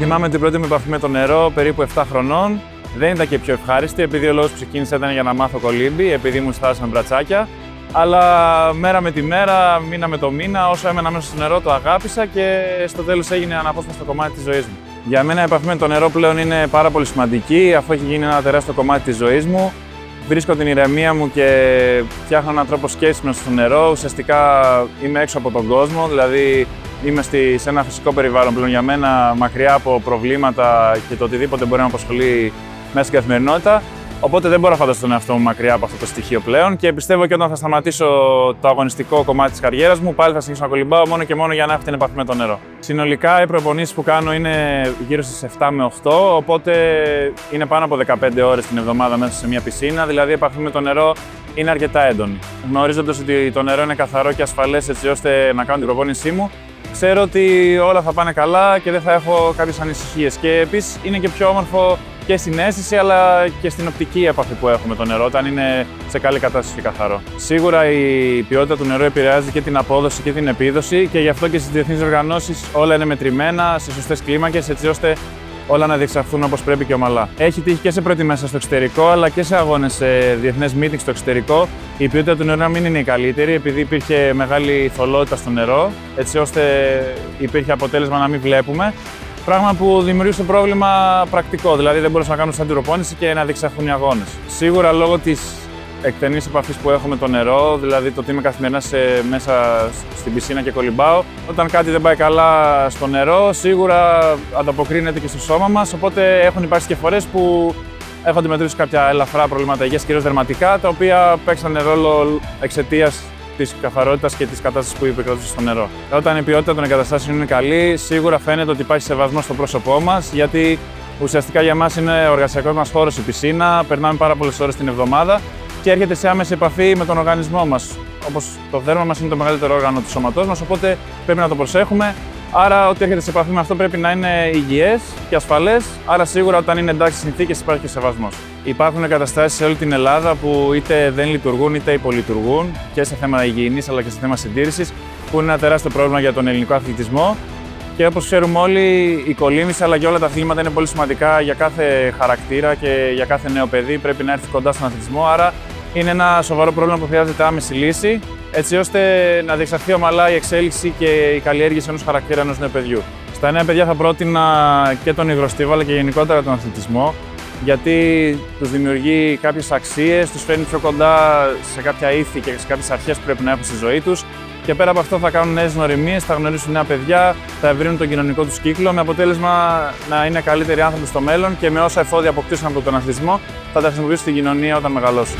Θυμάμαι την πρώτη μου επαφή με το νερό περίπου 7 χρονών. Δεν ήταν και πιο ευχάριστη, επειδή ο λόγος που ξεκίνησα ήταν για να μάθω κολύμπι, επειδή ήμουν στη θάλασσα με μπρατσάκια. Αλλά μέρα με τη μέρα, μήνα με το μήνα, όσο έμενα μέσα στο νερό το αγάπησα και στο τέλος έγινε αναπόσπαστο κομμάτι της ζωής μου. Για μένα η επαφή με το νερό πλέον είναι πάρα πολύ σημαντική, αφού έχει γίνει ένα τεράστιο κομμάτι της ζωής μου. Βρίσκω την ηρεμία μου και φτιάχνω έναν τρόπο σκέψης μέσα στο νερό. Ουσιαστικά είμαι έξω από τον κόσμο, δηλαδή είμαι σε ένα φυσικό περιβάλλον πλέον για μένα, μακριά από προβλήματα και το οτιδήποτε μπορεί να με απασχολεί μέσα στην καθημερινότητα. Οπότε δεν μπορώ να φανταστώ τον εαυτό μου μακριά από αυτό το στοιχείο πλέον και πιστεύω και όταν θα σταματήσω το αγωνιστικό κομμάτι της καριέρας μου, πάλι θα συνεχίσω να κολυμπάω μόνο και μόνο για να έχω την επαφή με το νερό. Συνολικά οι προπονήσεις που κάνω είναι γύρω στις 7 με 8, οπότε είναι πάνω από 15 ώρες την εβδομάδα μέσα σε μια πισίνα, δηλαδή η επαφή με το νερό είναι αρκετά έντονη. Γνωρίζοντας ότι το νερό είναι καθαρό και ασφαλές έτσι ώστε να κάνω την προπόνησή μου, ξέρω ότι όλα θα πάνε καλά και δεν θα έχω κάποιες ανησυχίες. Και επίσης είναι και πιο όμορφο και στην αίσθηση αλλά και στην οπτική επαφή που έχω με το νερό όταν είναι σε καλή κατάσταση και καθαρό. Σίγουρα η ποιότητα του νερού επηρεάζει και την απόδοση και την επίδοση και γι' αυτό και στις διεθνείς οργανώσεις όλα είναι μετρημένα σε σωστές κλίμακες έτσι ώστε όλα να διεξαχθούν όπως πρέπει και ομαλά. Έχει τύχει και σε προετοιμασία στο εξωτερικό αλλά και σε αγώνες σε διεθνές meetings στο εξωτερικό η ποιότητα του νερού να μην είναι η καλύτερη επειδή υπήρχε μεγάλη θολότητα στο νερό έτσι ώστε υπήρχε αποτέλεσμα να μην βλέπουμε. Πράγμα που δημιουργούσε πρόβλημα πρακτικό, δηλαδή δεν μπορούσα να κάνω σαν τυροπόνηση και να διεξαχθούν οι αγώνες. Σίγουρα λόγω της εκτενής επαφής που έχω με το νερό, δηλαδή το ότι είμαι καθημερινά μέσα στην πισίνα και κολυμπάω, όταν κάτι δεν πάει καλά στο νερό, σίγουρα ανταποκρίνεται και στο σώμα μας. Οπότε έχουν υπάρξει και φορές που έχω αντιμετωπίσει κάποια ελαφρά προβλήματα υγείας, κυρίως δερματικά, τα οποία παίξαν ρόλο εξαιτίας της καθαρότητας και της κατάστασης που επικρατούσε στο νερό. Όταν η ποιότητα των εγκαταστάσεων είναι καλή, σίγουρα φαίνεται ότι υπάρχει σεβασμός στο πρόσωπό μας, γιατί ουσιαστικά για μας είναι ο εργασιακός μας χώρος η πισίνα, περνάμε πάρα πολλές ώρες την εβδομάδα και έρχεται σε άμεση επαφή με τον οργανισμό μας. Όπως το δέρμα μας είναι το μεγαλύτερο όργανο του σώματός μας, οπότε πρέπει να το προσέχουμε. Άρα, ό,τι έρχεται σε επαφή με αυτό πρέπει να είναι υγιές και ασφαλές. Άρα, σίγουρα όταν είναι εντάξει συνθήκες υπάρχει και σεβασμός. Υπάρχουν εγκαταστάσεις σε όλη την Ελλάδα που είτε δεν λειτουργούν είτε υπολειτουργούν και σε θέματα υγιεινής αλλά και σε θέμα συντήρησης, που είναι ένα τεράστιο πρόβλημα για τον ελληνικό αθλητισμό. Και όπως ξέρουμε όλοι, η κολύμβηση αλλά και όλα τα αθλήματα είναι πολύ σημαντικά για κάθε χαρακτήρα και για κάθε νέο παιδί. Πρέπει να έρθει κοντά στον αθλητισμό. Άρα, είναι ένα σοβαρό πρόβλημα που χρειάζεται άμεση λύση, έτσι ώστε να διεξαχθεί ομαλά η εξέλιξη και η καλλιέργηση ενός χαρακτήρα ενός νέου παιδιού. Στα νέα παιδιά θα πρότεινα και τον υγροστίβο αλλά και γενικότερα τον αθλητισμό, γιατί τους δημιουργεί κάποιες αξίες, τους φέρνει πιο κοντά σε κάποια ήθη και σε κάποιες αρχές που πρέπει να έχουν στη ζωή τους. Και πέρα από αυτό θα κάνουν νέες γνωριμίες, θα γνωρίσουν νέα παιδιά, θα ευρύνουν τον κοινωνικό τους κύκλο, με αποτέλεσμα να είναι καλύτεροι άνθρωποι στο μέλλον και με όσα εφόδια αποκτήσουν από τον αθλητισμό θα τα χρησιμοποιήσουν στην κοινωνία όταν μεγαλώσουν.